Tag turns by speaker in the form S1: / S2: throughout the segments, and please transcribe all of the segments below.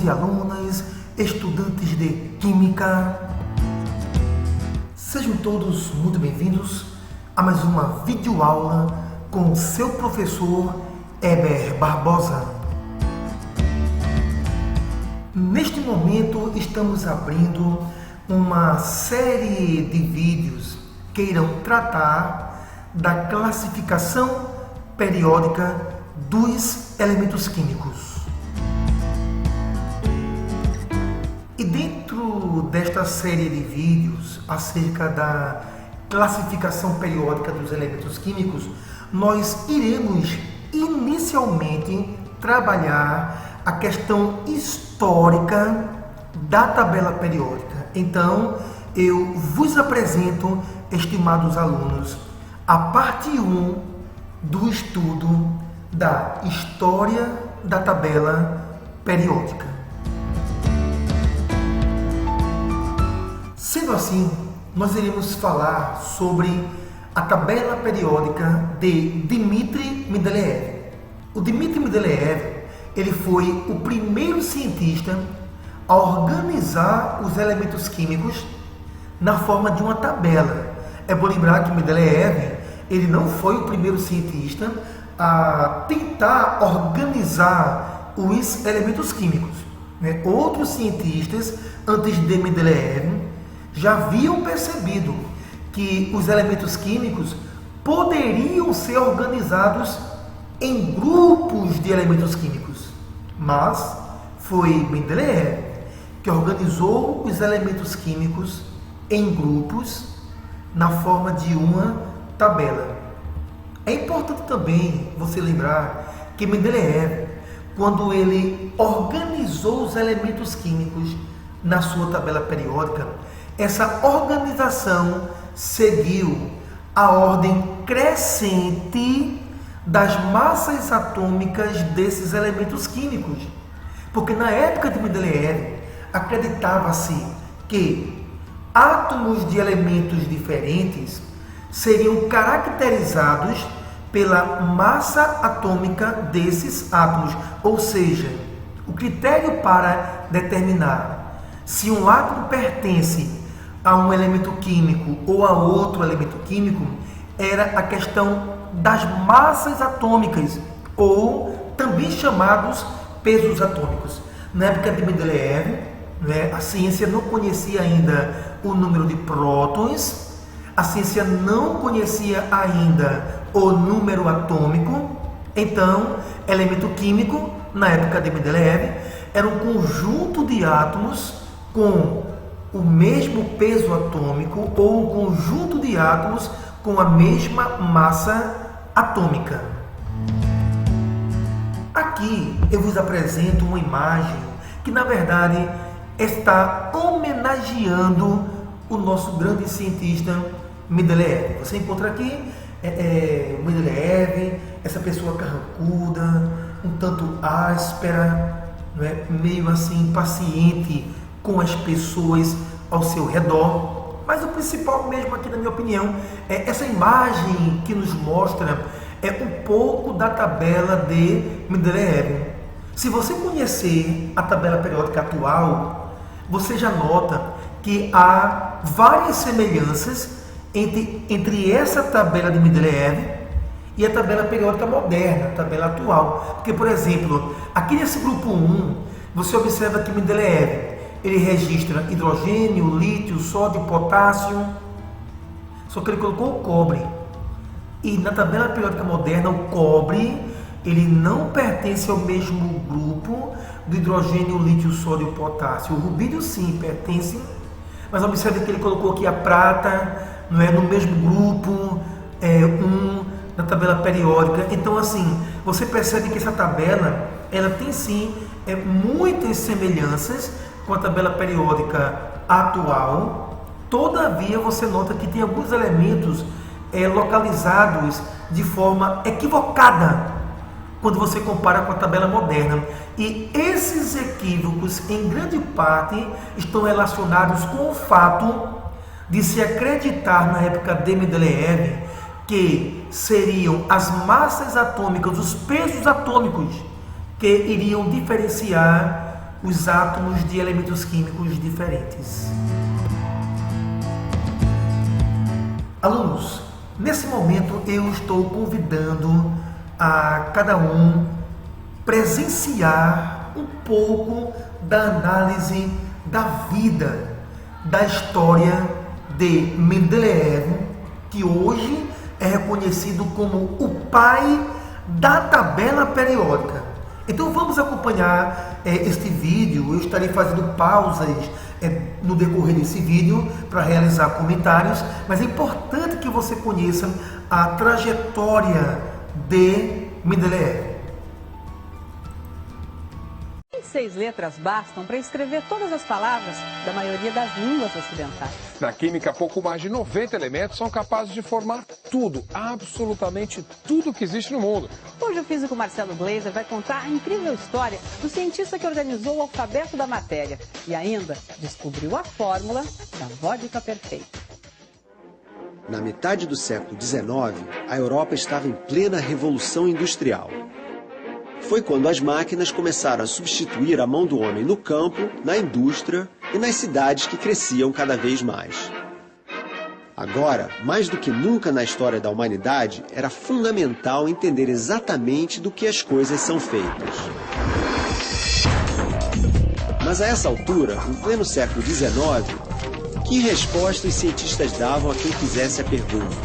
S1: e alunas, estudantes de Química. Sejam todos muito bem-vindos a mais uma videoaula com seu professor Heber Barbosa. Neste momento estamos abrindo uma série de vídeos que irão tratar da classificação periódica dos elementos químicos. E dentro desta série de vídeos acerca da classificação periódica dos elementos químicos, nós iremos inicialmente trabalhar a questão histórica da tabela periódica. Então, eu vos apresento, estimados alunos, a parte 1 do estudo da história da tabela periódica. Sendo assim, nós iremos falar sobre a tabela periódica de Dmitri Mendeleev. O Dmitri Mendeleev, ele foi o primeiro cientista a organizar os elementos químicos na forma de uma tabela. É bom lembrar que Mendeleev, ele não foi o primeiro cientista a tentar organizar os elementos químicos, né? Outros cientistas, antes de Mendeleev, já haviam percebido que os elementos químicos poderiam ser organizados em grupos de elementos químicos. Mas foi Mendeleev que organizou os elementos químicos em grupos na forma de uma tabela. É importante também você lembrar que Mendeleev, quando ele organizou os elementos químicos na sua tabela periódica, essa organização seguiu a ordem crescente das massas atômicas desses elementos químicos. Porque na época de Mendeleev, acreditava-se que átomos de elementos diferentes seriam caracterizados pela massa atômica desses átomos. Ou seja, o critério para determinar se um átomo pertence a um elemento químico ou a outro elemento químico era a questão das massas atômicas, ou também chamados pesos atômicos. Na época de Mendeleev, a ciência não conhecia ainda o número de prótons, a ciência não conhecia ainda o número atômico. Então, elemento químico, na época de Mendeleev, era um conjunto de átomos com o mesmo peso atômico ou um conjunto de átomos com a mesma massa atômica. Aqui eu vos apresento uma imagem que, na verdade, está homenageando o nosso grande cientista Mendeleev. Você encontra aqui Mendeleev, essa pessoa carrancuda, um tanto áspera, meio assim impaciente com as pessoas ao seu redor. Mas o principal mesmo aqui, na minha opinião, é essa imagem que nos mostra um pouco da tabela de Mendeleev. Se você conhecer a tabela periódica atual, você já nota que há várias semelhanças entre essa tabela de Mendeleev e a tabela periódica moderna, a tabela atual. Porque, por exemplo, aqui nesse grupo 1, você observa que Mendeleev ele registra hidrogênio, lítio, sódio, potássio, só que ele colocou o cobre. E na tabela periódica moderna, o cobre ele não pertence ao mesmo grupo do hidrogênio, lítio, sódio e potássio. O rubídio sim pertence, mas observe que ele colocou aqui a prata, não é no mesmo grupo, na tabela periódica. Então, assim, você percebe que essa tabela ela tem sim muitas semelhanças com a tabela periódica atual. Todavia, você nota que tem alguns elementos localizados de forma equivocada quando você compara com a tabela moderna. E esses equívocos, em grande parte, estão relacionados com o fato de se acreditar, na época de Mendeleev, que seriam as massas atômicas, os pesos atômicos, que iriam diferenciar os átomos de elementos químicos diferentes. Alunos, nesse momento eu estou convidando a cada um presenciar um pouco da análise da vida, da história de Mendeleev, que hoje é reconhecido como o pai da tabela periódica. Então vamos acompanhar este vídeo. Eu estarei fazendo pausas no decorrer desse vídeo para realizar comentários, mas é importante que você conheça a trajetória de Mendeleev.
S2: 6 letras bastam para escrever todas as palavras da maioria das línguas ocidentais.
S3: Na química, pouco mais de 90 elementos são capazes de formar tudo, absolutamente tudo que existe no mundo.
S2: Hoje o físico Marcelo Gleiser vai contar a incrível história do cientista que organizou o alfabeto da matéria e ainda descobriu a fórmula da vodka perfeita.
S4: Na metade do século XIX, a Europa estava em plena revolução industrial. Foi quando as máquinas começaram a substituir a mão do homem no campo, na indústria e nas cidades que cresciam cada vez mais. Agora, mais do que nunca na história da humanidade, era fundamental entender exatamente do que as coisas são feitas. Mas a essa altura, em pleno século XIX, que resposta os cientistas davam a quem fizesse a pergunta: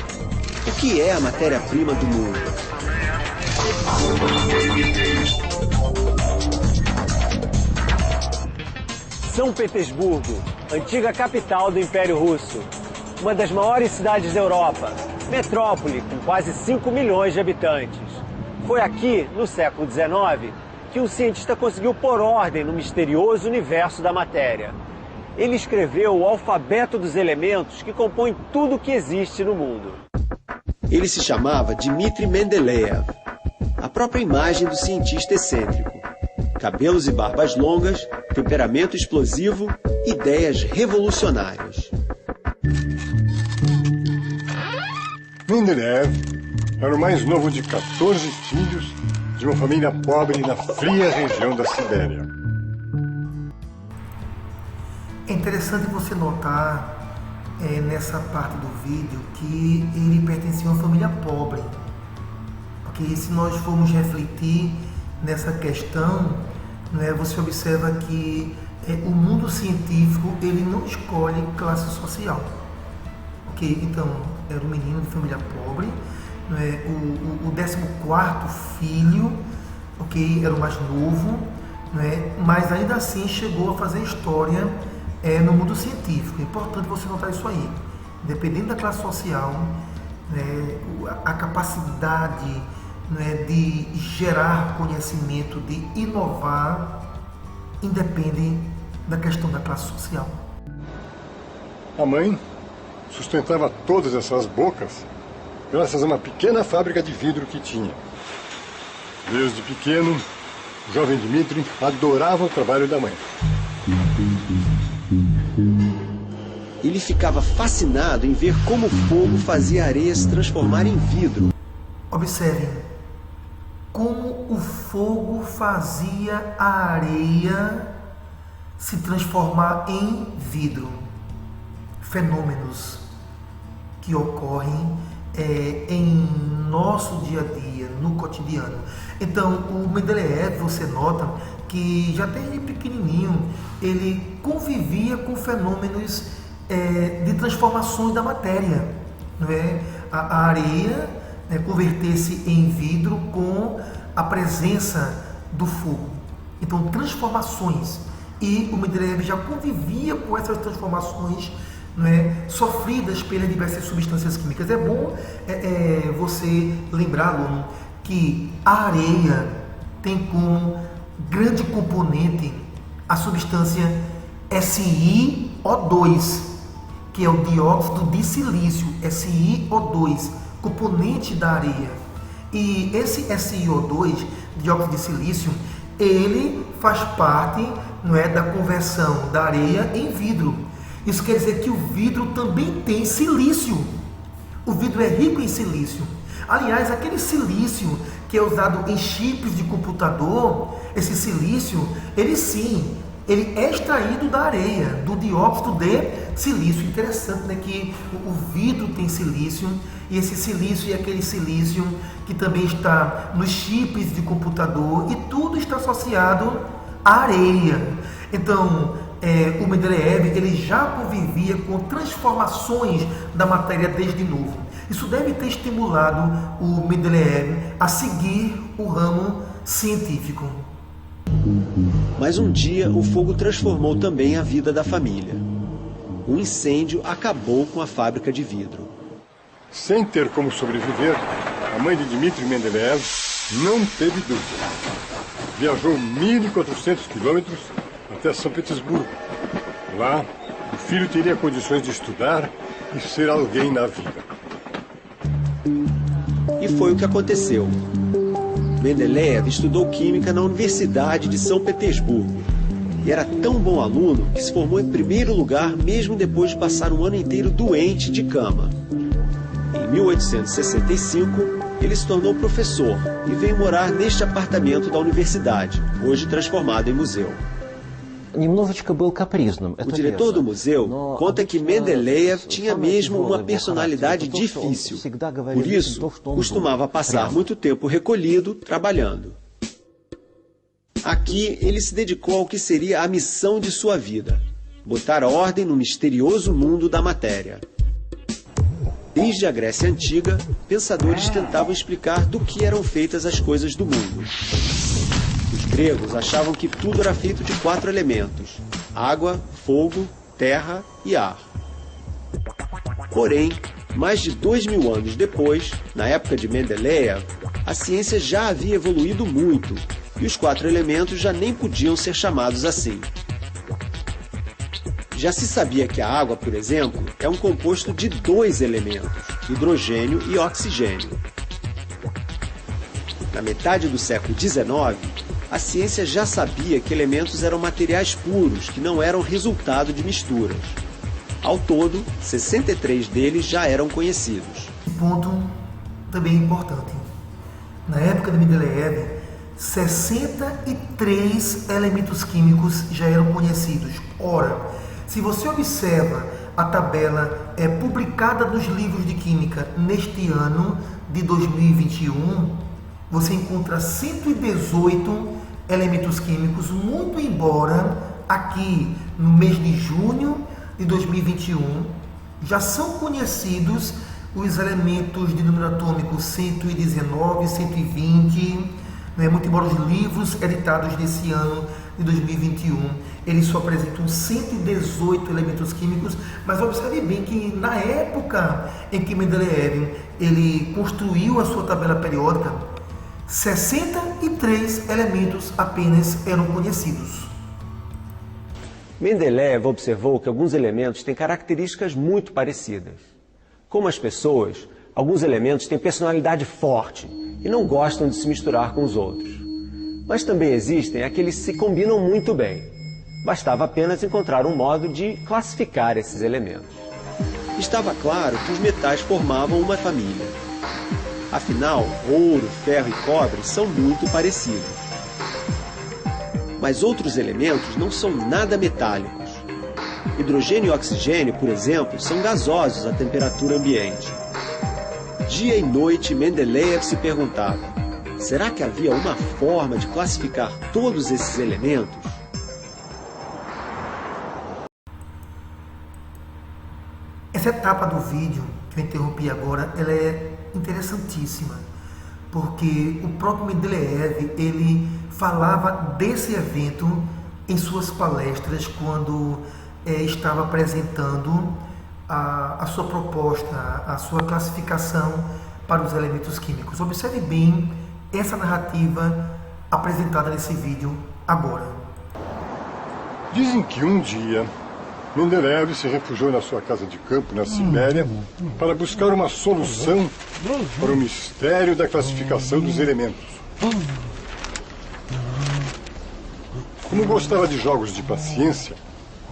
S4: o que é a matéria-prima do mundo?
S5: São Petersburgo, antiga capital do Império Russo, uma das maiores cidades da Europa, metrópole com quase 5 milhões de habitantes. Foi aqui, no século XIX, que um cientista conseguiu pôr ordem no misterioso universo da matéria. Ele escreveu o alfabeto dos elementos que compõem tudo o que existe no mundo.
S4: Ele se chamava Dmitri Mendeleev, a própria imagem do cientista excêntrico. Cabelos e barbas longas, temperamento explosivo, ideias revolucionárias.
S6: Mendeleev era o mais novo de 14 filhos de uma família pobre na fria região da Sibéria.
S1: É interessante você notar nessa parte do vídeo que ele pertencia a uma família pobre. Porque se nós formos refletir nessa questão, você observa que o mundo científico ele não escolhe classe social. Okay? Então, era um menino de família pobre, o 14º filho, okay? Era o mais novo, mas ainda assim chegou a fazer história no mundo científico. É importante você notar isso aí. Independente da classe social, a capacidade de gerar conhecimento, de inovar, independe da questão da classe social.
S6: A mãe sustentava todas essas bocas graças a uma pequena fábrica de vidro que tinha. Desde pequeno, o jovem Dmitri adorava o trabalho da mãe.
S4: Ele ficava fascinado em ver como o fogo fazia a areia se transformar em vidro.
S1: Observem como o fogo fazia a areia se transformar em vidro. Fenômenos que ocorrem em nosso dia a dia, no cotidiano. Então, o Mendeleev, você nota que já desde pequenininho ele convivia com fenômenos de transformações da matéria, a areia converter-se em vidro com a presença do fogo. Então, transformações. E o Mendeleev já convivia com essas transformações sofridas pelas diversas substâncias químicas. É bom você lembrar, aluno, que a areia tem como grande componente a substância SiO2, que é o dióxido de silício, SiO2, componente da areia. E esse SiO2, dióxido de silício, ele faz parte da conversão da areia em vidro. Isso quer dizer que o vidro também tem silício. O vidro é rico em silício. Aliás, aquele silício que é usado em chips de computador, esse silício, ele sim ele é extraído da areia, do dióxido de silício. Interessante, né, que o vidro tem silício, e esse silício é aquele silício que também está nos chips de computador, e tudo está associado à areia. Então, o Mendeleev ele já convivia com transformações da matéria desde novo. Isso deve ter estimulado o Mendeleev a seguir o ramo científico.
S4: Mas um dia o fogo transformou também a vida da família. Um incêndio acabou com a fábrica de vidro.
S6: Sem ter como sobreviver, a mãe de Dmitri Mendeleev não teve dúvida. Viajou 1.400 quilômetros até São Petersburgo. Lá, o filho teria condições de estudar e ser alguém na vida.
S4: E foi o que aconteceu. Mendeleev estudou química na Universidade de São Petersburgo e era tão bom aluno que se formou em primeiro lugar mesmo depois de passar um ano inteiro doente de cama. Em 1865, ele se tornou professor e veio morar neste apartamento da universidade, hoje transformado em museu. O diretor do museu conta que Mendeleev tinha mesmo uma personalidade difícil. Por isso, costumava passar muito tempo recolhido, trabalhando. Aqui, ele se dedicou ao que seria a missão de sua vida: botar ordem no misterioso mundo da matéria. Desde a Grécia Antiga, pensadores tentavam explicar do que eram feitas as coisas do mundo. Os gregos achavam que tudo era feito de 4 elementos: água, fogo, terra e ar. Porém, mais de 2000 anos depois, na época de Mendeleev, a ciência já havia evoluído muito e os 4 elementos já nem podiam ser chamados assim. Já se sabia que a água, por exemplo, é um composto de 2 elementos, hidrogênio e oxigênio. Na metade do século XIX, a ciência já sabia que elementos eram materiais puros, que não eram resultado de misturas. Ao todo, 63 deles já eram conhecidos.
S1: Um ponto também importante. Na época de Mendeleev, 63 elementos químicos já eram conhecidos. Ora, se você observa a tabela publicada nos livros de química neste ano de 2021, você encontra 118 elementos químicos, muito embora aqui no mês de junho de 2021 já são conhecidos os elementos de número atômico 119, 120, né? Muito embora os livros editados desse ano de 2021 eles só apresentam 118 elementos químicos, mas observe bem que na época em que Mendeleev ele construiu a sua tabela periódica, 63 elementos apenas eram conhecidos.
S5: Mendeleev observou que alguns elementos têm características muito parecidas. Como as pessoas, alguns elementos têm personalidade forte e não gostam de se misturar com os outros. Mas também existem aqueles que se combinam muito bem. Bastava apenas encontrar um modo de classificar esses elementos.
S4: Estava claro que os metais formavam uma família. Afinal, ouro, ferro e cobre são muito parecidos. Mas outros elementos não são nada metálicos. Hidrogênio e oxigênio, por exemplo, são gasosos à temperatura ambiente. Dia e noite, Mendeleev se perguntava: será que havia uma forma de classificar todos esses elementos?
S1: Essa etapa do vídeo que eu interrompi agora, ela é interessantíssima, porque o próprio Mendeleev ele falava desse evento em suas palestras quando estava apresentando a sua proposta, a sua classificação para os elementos químicos. Observe bem essa narrativa apresentada nesse vídeo agora.
S6: Dizem que um dia Mendeleev se refugiou na sua casa de campo na Sibéria para buscar uma solução para o mistério da classificação dos elementos. Como gostava de jogos de paciência,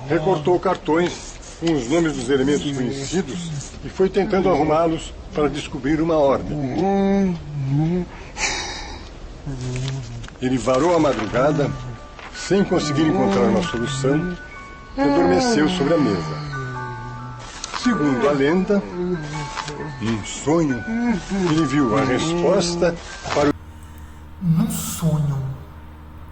S6: recortou cartões com os nomes dos elementos conhecidos e foi tentando arrumá-los para descobrir uma ordem. Ele varou a madrugada, sem conseguir encontrar uma solução, adormeceu sobre a mesa. Segundo a lenda, num sonho, ele viu a resposta para o...
S1: Num sonho.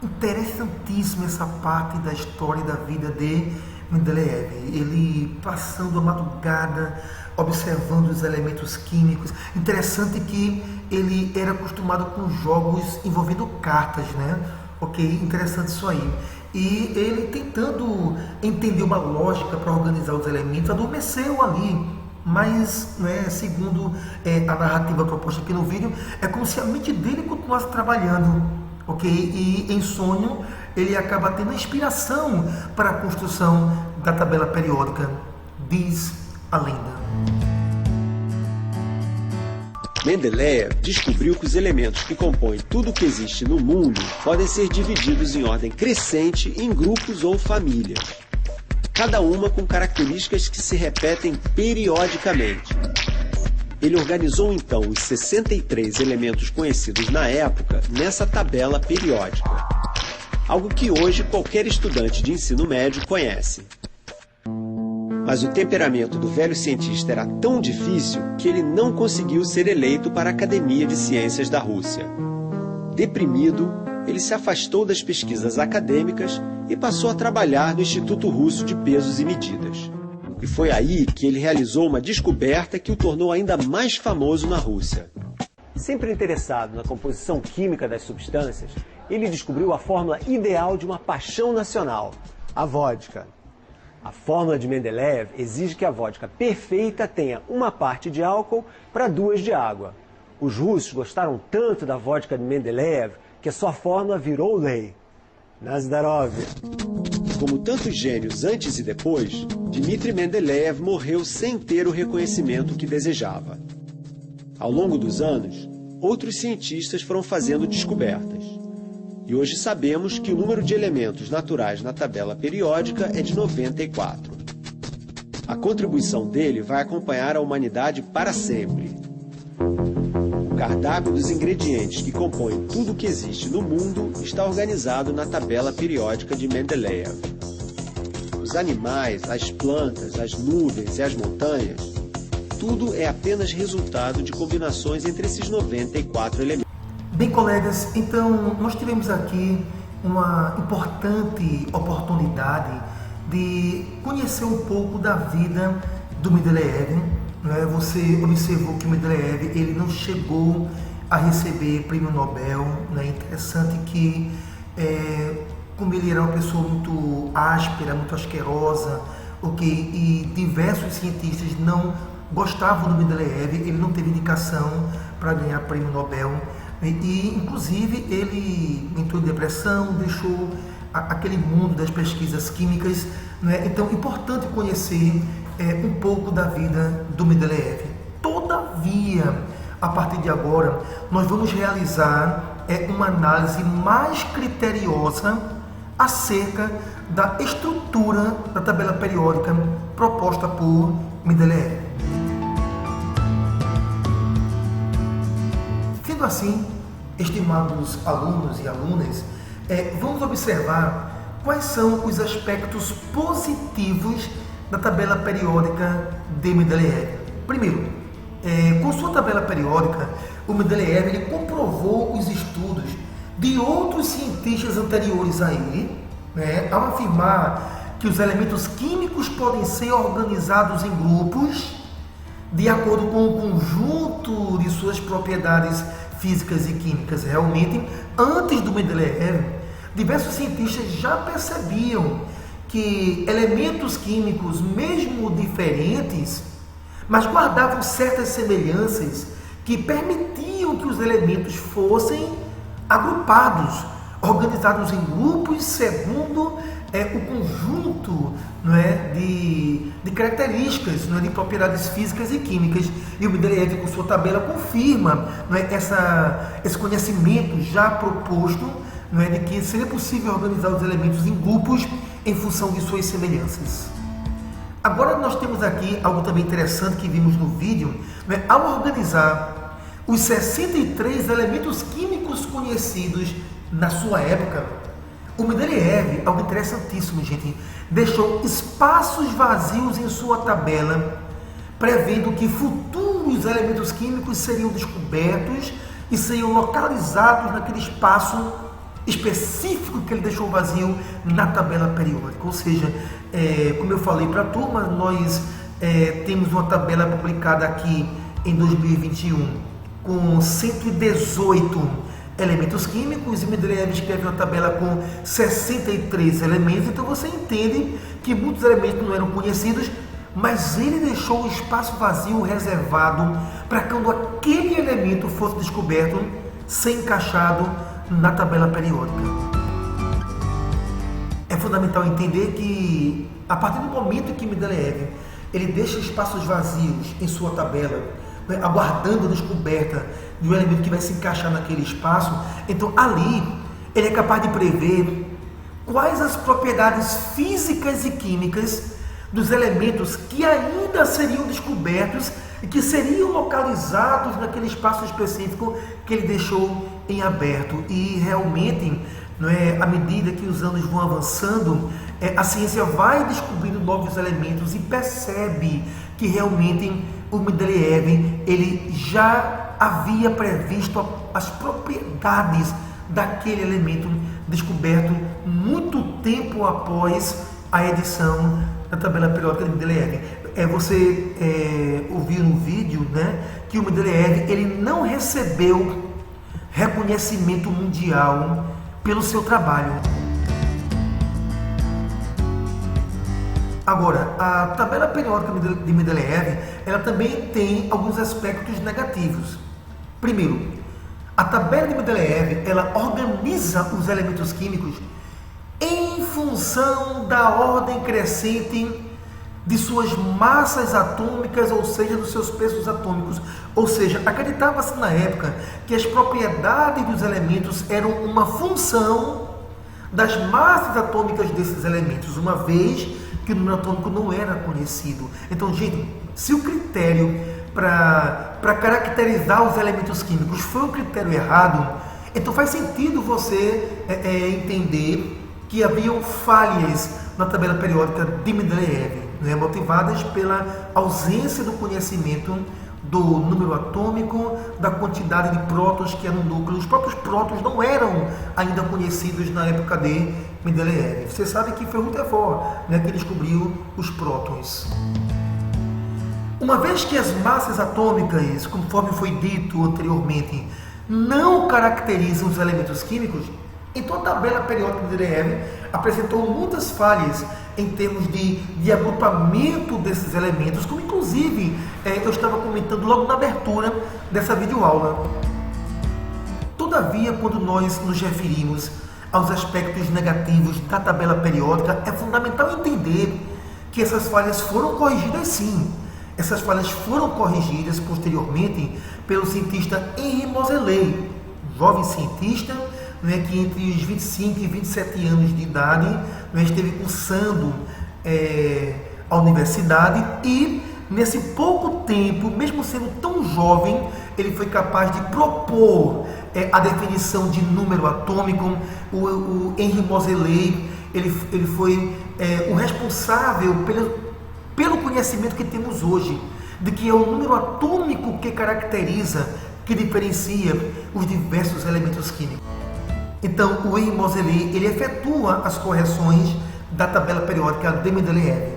S1: Interessantíssima essa parte da história da vida de Mendeleev. Ele passando a madrugada, observando os elementos químicos. Interessante que ele era acostumado com jogos envolvendo cartas, né? Ok, interessante isso aí. E ele tentando entender uma lógica para organizar os elementos, adormeceu ali. Mas, né, segundo a narrativa proposta aqui no vídeo, é como se a mente dele continuasse trabalhando, ok? E em sonho ele acaba tendo inspiração para a construção da tabela periódica, diz a lenda.
S4: Mendeleev descobriu que os elementos que compõem tudo o que existe no mundo podem ser divididos em ordem crescente em grupos ou famílias, cada uma com características que se repetem periodicamente. Ele organizou então os 63 elementos conhecidos na época nessa tabela periódica, algo que hoje qualquer estudante de ensino médio conhece. Mas o temperamento do velho cientista era tão difícil que ele não conseguiu ser eleito para a Academia de Ciências da Rússia. Deprimido, ele se afastou das pesquisas acadêmicas e passou a trabalhar no Instituto Russo de Pesos e Medidas. E foi aí que ele realizou uma descoberta que o tornou ainda mais famoso na Rússia.
S5: Sempre interessado na composição química das substâncias, ele descobriu a fórmula ideal de uma paixão nacional, a vodka. A fórmula de Mendeleev exige que a vodka perfeita tenha uma parte de álcool para 2 de água. Os russos gostaram tanto da vodka de Mendeleev que a sua fórmula virou lei. Na Zdarov.
S4: Como tantos gênios antes e depois, Dmitri Mendeleev morreu sem ter o reconhecimento que desejava. Ao longo dos anos, outros cientistas foram fazendo descobertas. E hoje sabemos que o número de elementos naturais na tabela periódica é de 94. A contribuição dele vai acompanhar a humanidade para sempre. O cardápio dos ingredientes que compõem tudo o que existe no mundo está organizado na tabela periódica de Mendeleev. Os animais, as plantas, as nuvens e as montanhas, tudo é apenas resultado de combinações entre esses 94 elementos.
S1: Bem, colegas, então nós tivemos aqui uma importante oportunidade de conhecer um pouco da vida do Mendeleev. Você observou que o Mendeleev ele não chegou a receber prêmio Nobel. É interessante que, como ele era uma pessoa muito áspera, muito asquerosa, e diversos cientistas não gostavam do Mendeleev, ele não teve indicação para ganhar prêmio Nobel. E, inclusive, ele entrou em depressão, deixou aquele mundo das pesquisas químicas. Então, é importante conhecer um pouco da vida do Mendeleev. Todavia, a partir de agora, nós vamos realizar uma análise mais criteriosa acerca da estrutura da tabela periódica proposta por Mendeleev. Sendo assim, estimados alunos e alunas, vamos observar quais são os aspectos positivos da tabela periódica de Mendeleev. Primeiro, com sua tabela periódica, o Mendeleev ele comprovou os estudos de outros cientistas anteriores a ele, ao afirmar que os elementos químicos podem ser organizados em grupos de acordo com o conjunto de suas propriedades físicas e químicas. Realmente, antes do Mendeleev, diversos cientistas já percebiam que elementos químicos, mesmo diferentes, mas guardavam certas semelhanças que permitiam que os elementos fossem agrupados, organizados em grupos segundo o conjunto de características, de propriedades físicas e químicas. E o Mendeleev, com sua tabela, confirma esse conhecimento já proposto, de que seria possível organizar os elementos em grupos em função de suas semelhanças. Agora nós temos aqui algo também interessante que vimos no vídeo. Ao organizar os 63 elementos químicos conhecidos na sua época, O Mendeleev, algo interessantíssimo, gente, deixou espaços vazios em sua tabela, prevendo que futuros elementos químicos seriam descobertos e seriam localizados naquele espaço específico que ele deixou vazio na tabela periódica. Ou seja, como eu falei para a turma, nós temos uma tabela publicada aqui em 2021 com 118 elementos químicos, e Mendeleev escreve uma tabela com 63 elementos. Então você entende que muitos elementos não eram conhecidos, mas ele deixou um espaço vazio reservado para quando aquele elemento fosse descoberto, ser encaixado na tabela periódica. É fundamental entender que a partir do momento que Mendeleev ele deixa espaços vazios em sua tabela, aguardando a descoberta de um elemento que vai se encaixar naquele espaço, então ali ele é capaz de prever quais as propriedades físicas e químicas dos elementos que ainda seriam descobertos e que seriam localizados naquele espaço específico que ele deixou em aberto. E realmente, à medida que os anos vão avançando, a ciência vai descobrindo novos elementos e percebe que realmente o Mendeleev ele já havia previsto as propriedades daquele elemento descoberto muito tempo após a edição da tabela periódica de Mendeleev. Você ouviu no vídeo, que o Mendeleev ele não recebeu reconhecimento mundial pelo seu trabalho. Agora, a tabela periódica de Mendeleev, ela também tem alguns aspectos negativos. Primeiro, a tabela de Mendeleev, ela organiza os elementos químicos em função da ordem crescente de suas massas atômicas, ou seja, dos seus pesos atômicos. Ou seja, acreditava-se na época que as propriedades dos elementos eram uma função das massas atômicas desses elementos, uma vez que o número atômico não era conhecido. Então, gente, se o critério para caracterizar os elementos químicos foi um critério errado, então faz sentido você entender que haviam falhas na tabela periódica de Mendeleev, motivadas pela ausência do conhecimento do número atômico, da quantidade de prótons que eram núcleos. Os próprios prótons não eram ainda conhecidos na época de Mendeleev. Você sabe que foi Rutherford que descobriu os prótons. Uma vez que as massas atômicas, conforme foi dito anteriormente, não caracterizam os elementos químicos, então a tabela periódica de Mendeleev apresentou muitas falhas em termos de agrupamento desses elementos, como inclusive eu estava comentando logo na abertura dessa videoaula. Todavia, quando nós nos referimos aos aspectos negativos da tabela periódica, é fundamental entender que essas falhas foram corrigidas sim. Essas falhas foram corrigidas posteriormente pelo cientista Henri Moseley, jovem cientista que entre os 25 e 27 anos de idade esteve cursando a universidade, e nesse pouco tempo, mesmo sendo tão jovem, ele foi capaz de propor a definição de número atômico. O Henri Moseley ele foi o responsável pelo conhecimento que temos hoje, de que é o número atômico que caracteriza, que diferencia os diversos elementos químicos. Então, o Henri Moseley ele efetua as correções da tabela periódica de Mendeleev.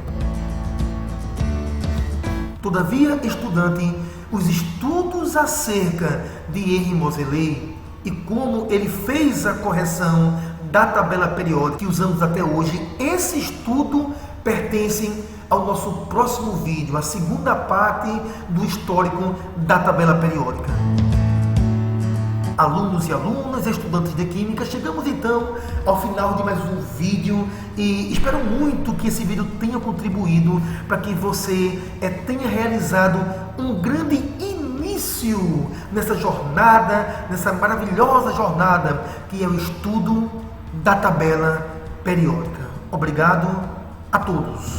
S1: Todavia, estudante, os estudos acerca de Henri Moseley e como ele fez a correção da tabela periódica que usamos até hoje, esse estudo pertence ao nosso próximo vídeo, a segunda parte do histórico da tabela periódica. Alunos e alunas, estudantes de Química, chegamos então ao final de mais um vídeo e espero muito que esse vídeo tenha contribuído para que você tenha realizado um grande início nessa jornada, nessa maravilhosa jornada que é o estudo da tabela periódica. Obrigado a todos.